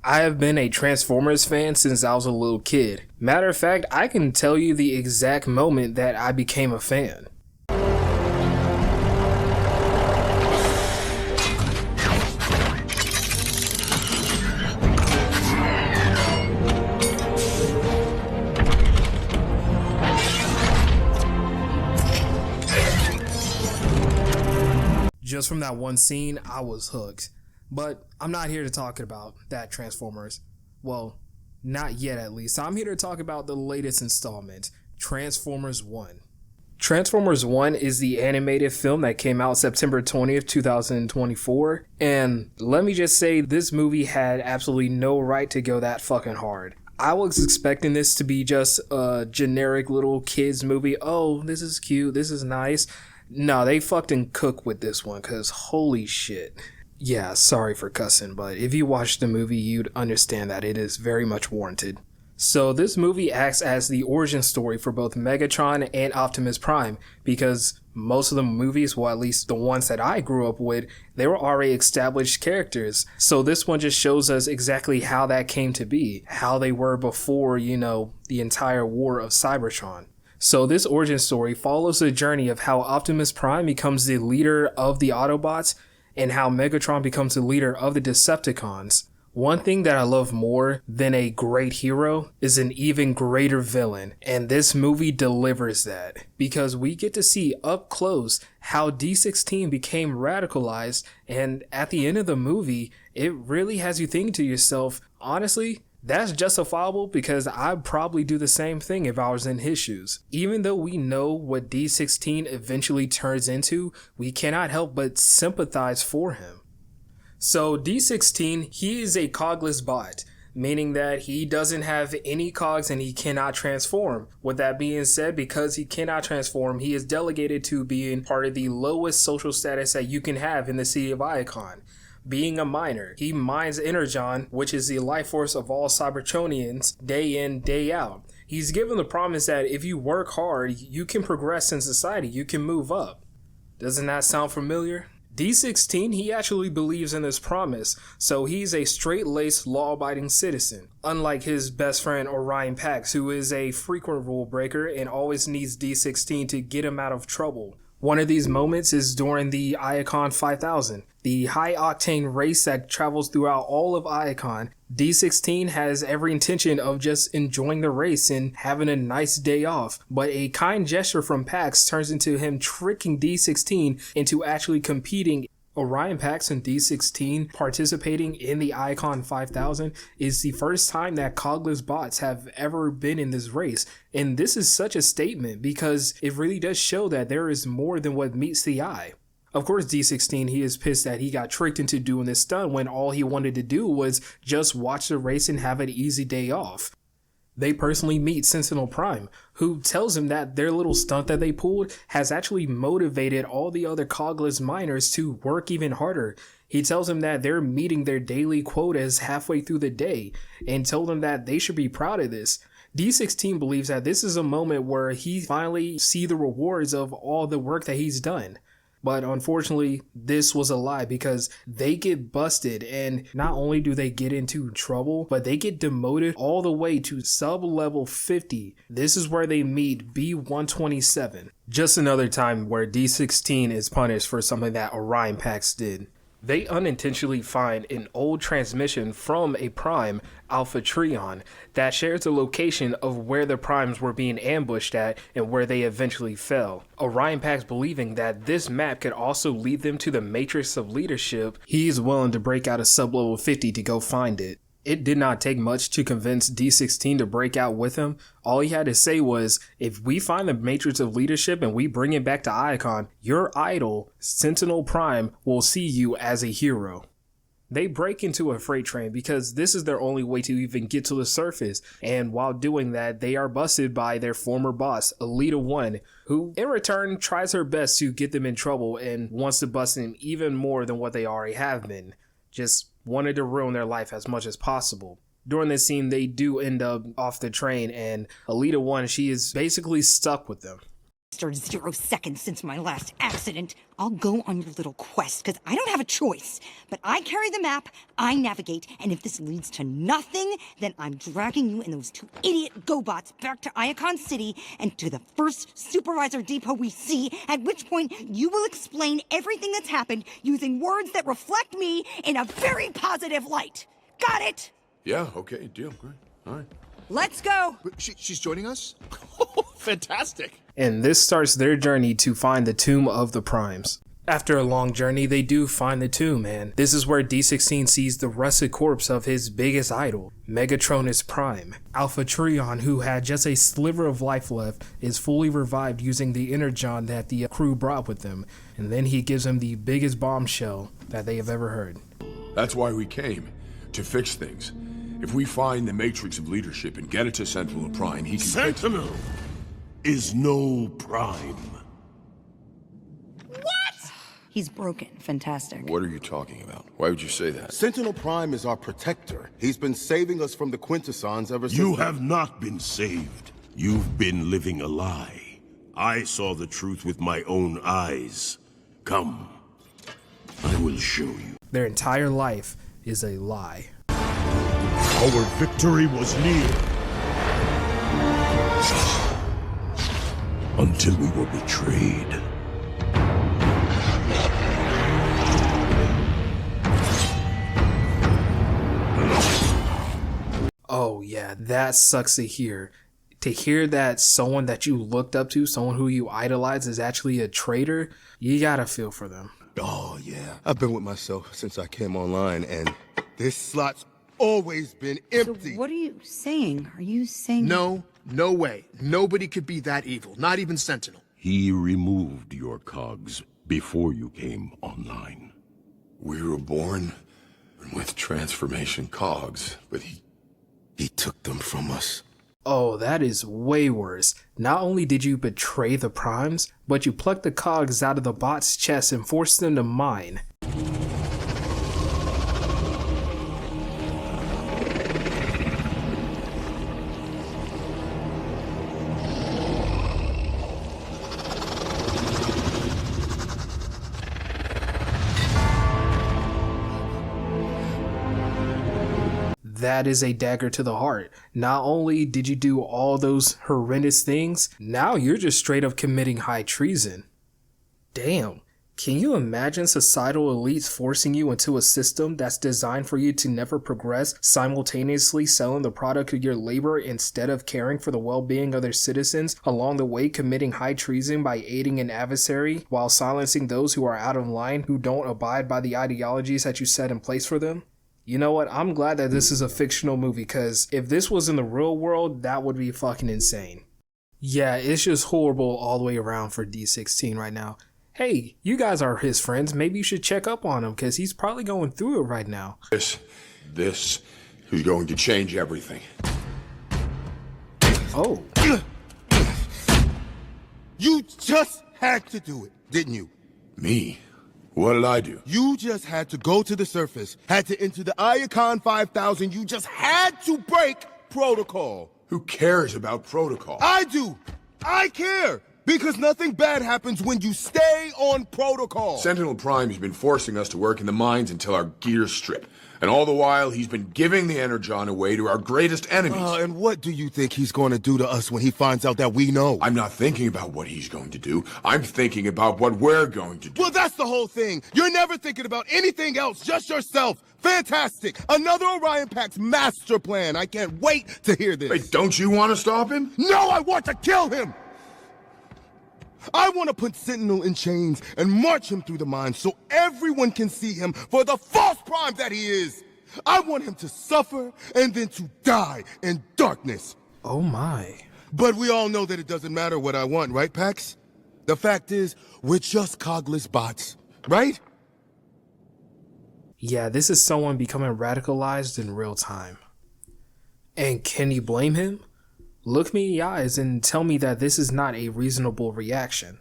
I have been a Transformers fan since I was a little kid. Matter of fact, I can tell you the exact moment that I became a fan. Just from that one scene, I was hooked. But I'm not here to talk about that Transformers. Well, not yet at least. I'm here to talk about the latest installment, Transformers 1. Transformers 1 is the animated film that came out September 20th, 2024. And let me just say, this movie had absolutely no right to go that fucking hard. I was expecting this to be just a generic little kids movie. Oh, this is cute, this is nice. No, they fucking cook with this one, cause holy shit. Yeah, sorry for cussing, but if you watched the movie, you'd understand that it is very much warranted. So this movie acts as the origin story for both Megatron and Optimus Prime, because most of the movies, well at least the ones that I grew up with, they were already established characters. So this one just shows us exactly how that came to be, how they were before, the entire war of Cybertron. So this origin story follows the journey of how Optimus Prime becomes the leader of the Autobots and how Megatron becomes the leader of the Decepticons. One thing that I love more than a great hero is an even greater villain, and this movie delivers that, because we get to see up close how D16 became radicalized, and at the end of the movie, it really has you thinking to yourself, honestly, that's justifiable because I'd probably do the same thing if I was in his shoes. Even though we know what D16 eventually turns into, we cannot help but sympathize for him. So D16, he is a cogless bot, meaning that he doesn't have any cogs and he cannot transform. With that being said, because he cannot transform, he is delegated to being part of the lowest social status that you can have in the city of Icon. Being a miner, he mines Energon, which is the life force of all Cybertronians, day in, day out. He's given the promise that if you work hard, you can progress in society, you can move up. Doesn't that sound familiar? D16, he actually believes in this promise, so he's a straight-laced, law-abiding citizen, unlike his best friend Orion Pax, who is a frequent rule breaker and always needs D16 to get him out of trouble. One of these moments is during the Iacon 5000, the high-octane race that travels throughout all of Iacon. D16 has every intention of just enjoying the race and having a nice day off, but a kind gesture from Pax turns into him tricking D16 into actually competing. Orion Pax and D16 participating in the Icon 5000 is the first time that cogless bots have ever been in this race, and this is such a statement because it really does show that there is more than what meets the eye. Of course, D16, he is pissed that he got tricked into doing this stunt when all he wanted to do was just watch the race and have an easy day off. They personally meet Sentinel Prime, who tells him that their little stunt that they pulled has actually motivated all the other cogless miners to work even harder. He tells them that they're meeting their daily quotas halfway through the day, and told them that they should be proud of this. D16 believes that this is a moment where he finally sees the rewards of all the work that he's done. But unfortunately, this was a lie because they get busted, and not only do they get into trouble, but they get demoted all the way to sub-level 50. This is where they meet B127. Just another time where D16 is punished for something that Orion Pax did. They unintentionally find an old transmission from a Prime, Alpha Trion, that shares the location of where the Primes were being ambushed at and where they eventually fell. Orion Pax, believing that this map could also lead them to the Matrix of Leadership, he's willing to break out of sub-level 50 to go find it. It did not take much to convince D16 to break out with him. All he had to say was, if we find the Matrix of Leadership and we bring it back to Icon, your idol, Sentinel Prime, will see you as a hero. They break into a freight train because this is their only way to even get to the surface, and while doing that, they are busted by their former boss, Elita 1, who in return tries her best to get them in trouble and wants to bust them even more than what they already have been. Just wanted to ruin their life as much as possible. During this scene, they do end up off the train, and Elita 1, she is basically stuck with them. 0 seconds since my last accident. I'll go on your little quest, because I don't have a choice. But I carry the map, I navigate, and if this leads to nothing, then I'm dragging you and those 2 idiot GoBots back to Iacon City and to the first supervisor depot we see, at which point you will explain everything that's happened using words that reflect me in a very positive light. Got it? Yeah, okay, deal, great, all right. Let's go! But she's joining us? Fantastic. And this starts their journey to find the Tomb of the Primes. After a long journey, they do find the tomb, and this is where D16 sees the rusted corpse of his biggest idol, Megatronus Prime. Alpha Trion, who had just a sliver of life left, is fully revived using the energon that the crew brought with them, and then he gives him the biggest bombshell that they have ever heard. That's why we came, to fix things. If we find the matrix of leadership and get it to Sentinel Prime, he can Sentinel is no Prime. What? He's broken. Fantastic. What are you talking about? Why would you say that? Sentinel Prime is our protector. He's been saving us from the Quintessons ever since... You have not been saved. You've been living a lie. I saw the truth with my own eyes. Come, I will show you. Their entire life is a lie. Our victory was near. Until we were betrayed. Oh yeah, that sucks to hear. To hear that someone that you looked up to, someone who you idolize, is actually a traitor, you gotta feel for them. Oh, yeah. I've been with myself since I came online, and this slot's always been empty. So what are you saying? Are you saying... No way. Nobody could be that evil, not even Sentinel. He removed your cogs before you came online. We were born with transformation cogs, but He took them from us. Oh, that is way worse. Not only did you betray the Primes, but you plucked the cogs out of the bot's chest and forced them to mine. That is a dagger to the heart. Not only did you do all those horrendous things, now you're just straight up committing high treason. Damn, can you imagine societal elites forcing you into a system that's designed for you to never progress, simultaneously selling the product of your labor instead of caring for the well-being of their citizens, along the way committing high treason by aiding an adversary while silencing those who are out of line who don't abide by the ideologies that you set in place for them? You know what? I'm glad that this is a fictional movie, because if this was in the real world, that would be fucking insane. Yeah, it's just horrible all the way around for D16 right now. Hey, you guys are his friends. Maybe you should check up on him, because he's probably going through it right now. this is going to change everything. Oh. You just had to do it, didn't you? Me? What did I do? You just had to go to the surface, had to enter the Iacon 5000. You just had to break protocol. Who cares about protocol? I do. I care. Because nothing bad happens when you stay on protocol. Sentinel Prime has been forcing us to work in the mines until our gears strip. And all the while, he's been giving the energon away to our greatest enemies. And what do you think he's going to do to us when he finds out that we know? I'm not thinking about what he's going to do. I'm thinking about what we're going to do. Well, that's the whole thing. You're never thinking about anything else, just yourself. Fantastic. Another Orion Pax master plan. I can't wait to hear this. Wait, don't you want to stop him? No, I want to kill him! I want to put Sentinel in chains and march him through the mines so everyone can see him for the false prime that he is. I want him to suffer and then to die in darkness. Oh my. But we all know that it doesn't matter what I want, right, Pax? The fact is, we're just cogless bots, right? Yeah, this is someone becoming radicalized in real time. And can you blame him? Look me in the eyes and tell me that this is not a reasonable reaction.